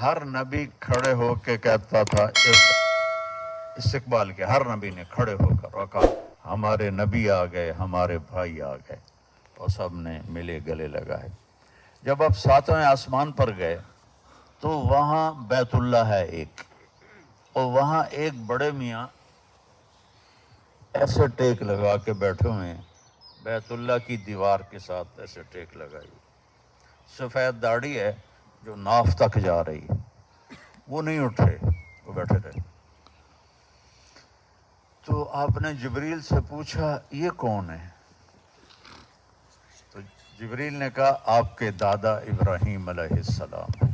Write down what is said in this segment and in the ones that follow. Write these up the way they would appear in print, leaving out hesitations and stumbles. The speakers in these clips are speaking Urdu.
ہر نبی کھڑے ہو کے کہتا تھا، استقبال کے ہر نبی نے کھڑے ہو کر رکھا، ہمارے نبی آ گئے، ہمارے بھائی آ گئے، اور سب نے ملے گلے لگائے۔ جب آپ 7ویں آسمان پر گئے تو وہاں بیت اللہ ہے ایک، اور وہاں ایک بڑے میاں ایسے ٹیک لگا کے بیٹھے ہوئے ہیں، بیت اللہ کی دیوار کے ساتھ ایسے ٹیک لگائی، سفید داڑھی ہے جو ناف تک جا رہی ہے، وہ نہیں اٹھے، وہ بیٹھے رہے۔ تو آپ نے جبریل سے پوچھا یہ کون ہے؟ تو جبریل نے کہا آپ کے دادا ابراہیم علیہ السلام،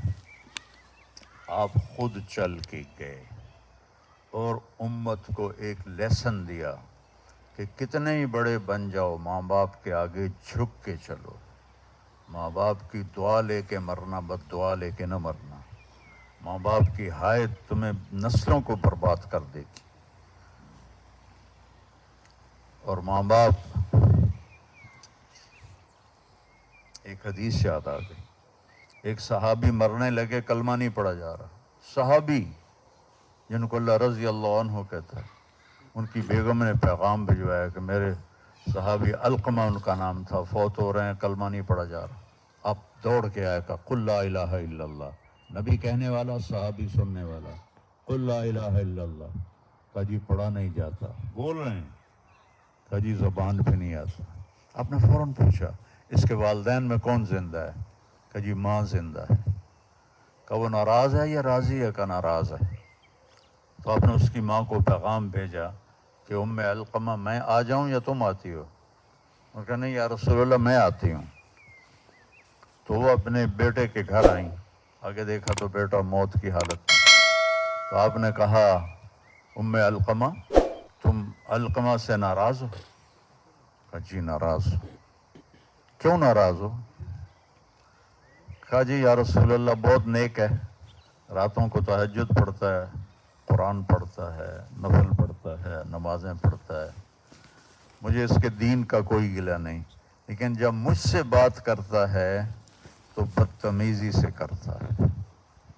آپ خود چل کے گئے اور امت کو ایک لیسن دیا کہ کتنے ہی بڑے بن جاؤ، ماں باپ کے آگے جھک کے چلو، ماں باپ کی دعا لے کے مرنا، بد دعا لے کے نہ مرنا، ماں باپ کی حائط تمہیں نسلوں کو برباد کر دے گی۔ اور ماں باپ، ایک حدیث یاد آ گئی، ایک صحابی مرنے لگے، کلمہ نہیں پڑھا جا رہا، صحابی جن کو اللہ رضی اللہ عنہ کہتا ہے، ان کی بیگم نے پیغام بھجوایا کہ میرے صحابی علقمہ ان کا نام تھا، فوت ہو رہے ہیں، کلمہ نہیں پڑھا جا رہا۔ اب دوڑ کے آیا کہ قل لا الہ الا اللہ، نبی کہنے والا، صحابی سننے والا، قل لا الہ الا اللہ، کہا جی پڑھا نہیں جاتا، بول رہے ہیں، کہا جی زبان پہ نہیں آتا۔ آپ نے فوراً پوچھا اس کے والدین میں کون زندہ ہے؟ کہا جی ماں زندہ ہے۔ کہا وہ ناراض ہے یا راضی ہے؟ کہا ناراض ہے۔ تو آپ نے اس کی ماں کو پیغام بھیجا کہ ام علقمہ میں آ جاؤں یا تم آتی ہو؟ انہوں نے کہا نہیں یا رسول اللہ میں آتی ہوں۔ تو وہ اپنے بیٹے کے گھر آئیں، آگے دیکھا تو بیٹا موت کی حالت میں۔ تو آپ نے کہا ام علقمہ تم علقمہ سے ناراض ہو؟ کہا جی ناراض ہو۔ کیوں ناراض ہو؟ کہا جی یا رسول اللہ بہت نیک ہے، راتوں کو تہجد پڑھتا ہے، قرآن پڑھتا ہے، نفل پڑھتا ہے، نمازیں پڑھتا ہے، مجھے اس کے دین کا کوئی گلہ نہیں، لیکن جب مجھ سے بات کرتا ہے تو بدتمیزی سے کرتا ہے،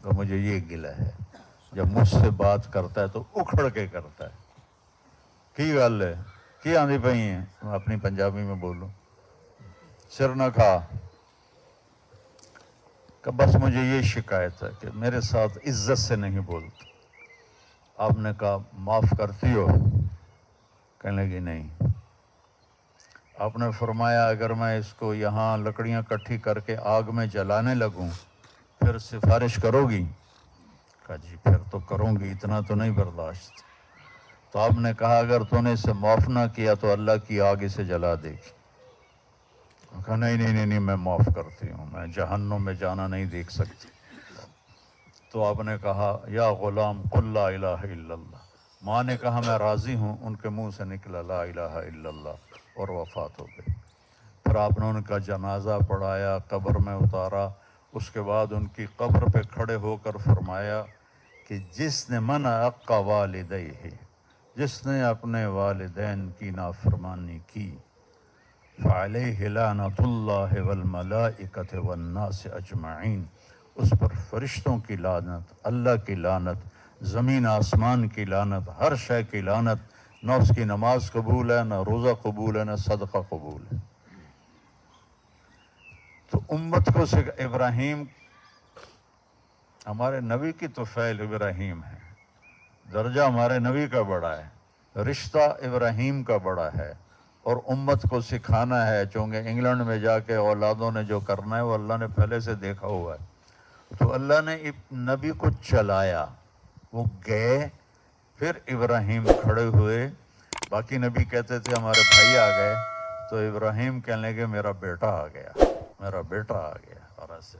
تو مجھے یہ گلہ ہے، جب مجھ سے بات کرتا ہے تو اکھڑ کے کرتا ہے۔ کی گل ہے کی آندھی پئی ہیں، میں اپنی پنجابی میں بولوں، سر نہ کھا، کہ بس مجھے یہ شکایت ہے کہ میرے ساتھ عزت سے نہیں بولتا۔ آپ نے کہا معاف کرتی ہو؟ کہنے لگی نہیں۔ آپ نے فرمایا اگر میں اس کو یہاں لکڑیاں کٹھی کر کے آگ میں جلانے لگوں پھر سفارش کرو گی؟ کہا جی پھر تو کروں گی، اتنا تو نہیں برداشت۔ تو آپ نے کہا اگر تو نے اسے معاف نہ کیا تو اللہ کی آگ اسے جلا دے گی۔ کہا نہیں نہیں نہیں نہیں میں معاف کرتی ہوں، میں جہنم میں جانا نہیں دیکھ سکتی۔ تو آپ نے کہا یا غلام قل لا الہ الا اللہ۔ ماں نے کہا میں راضی ہوں، ان کے منہ سے نکلا لا الہ الا اللہ، اور وفات ہو گئی۔ پھر آپ نے ان کا جنازہ پڑھایا، قبر میں اتارا، اس کے بعد ان کی قبر پہ کھڑے ہو کر فرمایا کہ جس نے من عق والدیہ، جس نے اپنے والدین کی نافرمانی کی، فعلیہ لعنۃ اللہ والملائکۃ والناس اجمعین، اس پر فرشتوں کی لعنت، اللہ کی لعنت، زمین آسمان کی لعنت، ہر شے کی لعنت، نہ اس کی نماز قبول ہے، نہ روزہ قبول ہے، نہ صدقہ قبول ہے۔ تو امت کو ابراہیم، ہمارے نبی کی تو فعل ابراہیم ہے، درجہ ہمارے نبی کا بڑا ہے، رشتہ ابراہیم کا بڑا ہے، اور امت کو سکھانا ہے، چونکہ انگلینڈ میں جا کے اولادوں نے جو کرنا ہے وہ اللہ نے پہلے سے دیکھا ہوا ہے۔ تو اللہ نے نبی کو چلایا، وہ گئے، پھر ابراہیم کھڑے ہوئے، باقی نبی کہتے تھے ہمارے بھائی آ گئے، تو ابراہیم کہنے لگے میرا بیٹا آ گیا، میرا بیٹا آ گیا، اور ایسے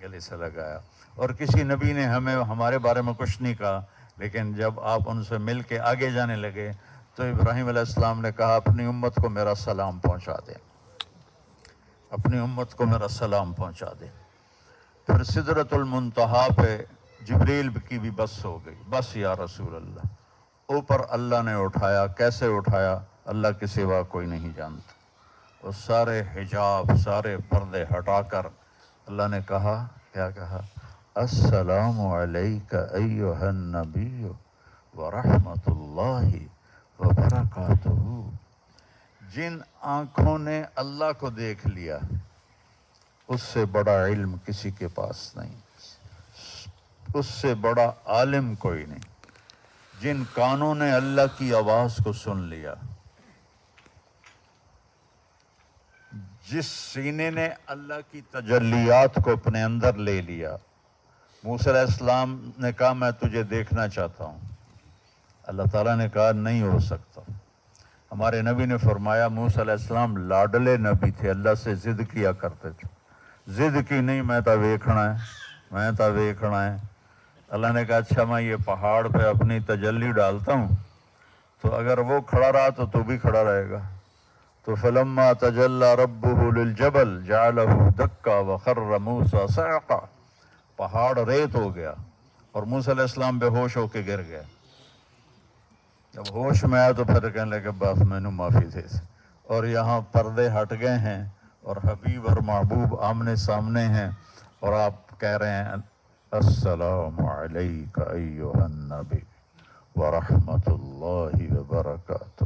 گلے سے لگایا۔ اور کسی نبی نے ہمارے بارے میں کچھ نہیں کہا، لیکن جب آپ ان سے مل کے آگے جانے لگے تو ابراہیم علیہ السلام نے کہا اپنی امت کو میرا سلام پہنچا دے، اپنی امت کو میرا سلام پہنچا دے۔ پھر سدرۃ المنتہا پہ جبریل کی بھی بس ہو گئی، بس یا رسول اللہ، اوپر اللہ نے اٹھایا، کیسے اٹھایا اللہ کے سوا کوئی نہیں جانتا، اور سارے حجاب، سارے پردے ہٹا کر اللہ نے کہا، کیا کہا؟ السلام علیک ایھا النبی ورحمۃ اللہ وبرکاتہ۔ جن آنکھوں نے اللہ کو دیکھ لیا اس سے بڑا علم کسی کے پاس نہیں، اس سے بڑا عالم کوئی نہیں۔ جن کانوں نے اللہ کی آواز کو سن لیا، جس سینے نے اللہ کی تجلیات کو اپنے اندر لے لیا۔ موسیٰ علیہ السلام نے کہا میں تجھے دیکھنا چاہتا ہوں، اللہ تعالیٰ نے کہا نہیں ہو سکتا۔ ہمارے نبی نے فرمایا موسیٰ علیہ السلام لاڈلے نبی تھے، اللہ سے ضد کیا کرتے تھے، ضد کی نہیں میں تا ویکھنا ہے، میں تا ویکھنا ہے۔ اللہ نے کہا اچھا میں یہ پہاڑ پہ اپنی تجلی ڈالتا ہوں تو اگر وہ کھڑا رہا تو تو بھی کھڑا رہے گا۔ تو فلما تجلی ربہ للجبل جعلہ دکا وخر موسیٰ صعقا، پہاڑ ریت ہو گیا اور موسیٰ علیہ السلام بے ہوش ہو کے گر گئے۔ جب ہوش میں آیا تو پھر کہنے لگے بس میں نے معافی دے دی، اور یہاں پردے ہٹ گئے ہیں اور حبیب اور محبوب آمنے سامنے ہیں، اور آپ کہہ رہے ہیں السلام علیک ایھا النبی ورحمۃ اللہ وبرکاتہ۔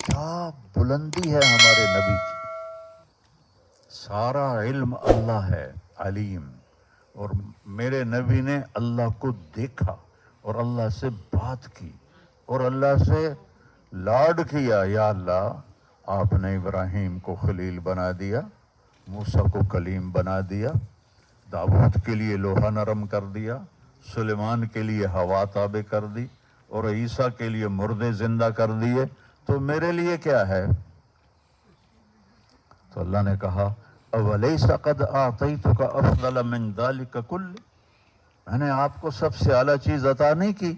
کیا بلندی ہے ہمارے نبی کی، سارا علم اللہ ہے علیم، اور میرے نبی نے اللہ کو دیکھا اور اللہ سے بات کی اور اللہ سے لاڈ کیا۔ یا اللہ آپ نے ابراہیم کو خلیل بنا دیا، موسیٰ کو کلیم بنا دیا، داؤد کے لیے لوہا نرم کر دیا، سلیمان کے لیے ہوا تابع کر دی، اور عیسیٰ کے لیے مردے زندہ کر دیے، تو میرے لیے کیا ہے؟ تو اللہ نے کہا اولیس قد اعطیتک افضل من ذلک کل، میں نے آپ کو سب سے اعلیٰ چیز عطا نہیں کی؟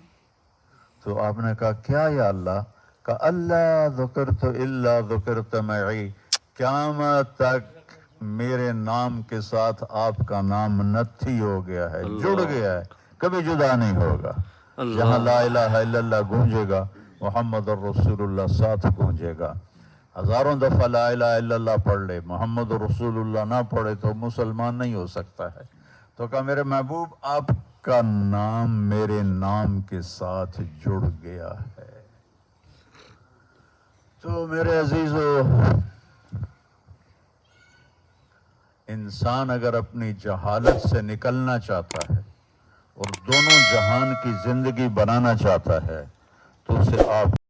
تو آپ نے کہا کیا یا اللہ؟ کہ اللہ ذکرت الا ذکرت معی، قیامت تک میرے نام کے ساتھ آپ کا نام نتھی ہو گیا ہے، جڑ گیا ہے، کبھی جدا نہیں ہوگا۔ جہاں لا الہ الا اللہ گونجے گا محمد الرسول اللہ ساتھ گونجے گا۔ ہزاروں دفعہ لا الہ الا اللہ پڑھ لے، محمد الرسول اللہ نہ پڑھے تو مسلمان نہیں ہو سکتا ہے۔ تو کہا میرے محبوب آپ کا نام میرے نام کے ساتھ جڑ گیا ہے۔ تو میرے عزیزو، انسان اگر اپنی جہالت سے نکلنا چاہتا ہے اور دونوں جہان کی زندگی بنانا چاہتا ہے تو اسے آپ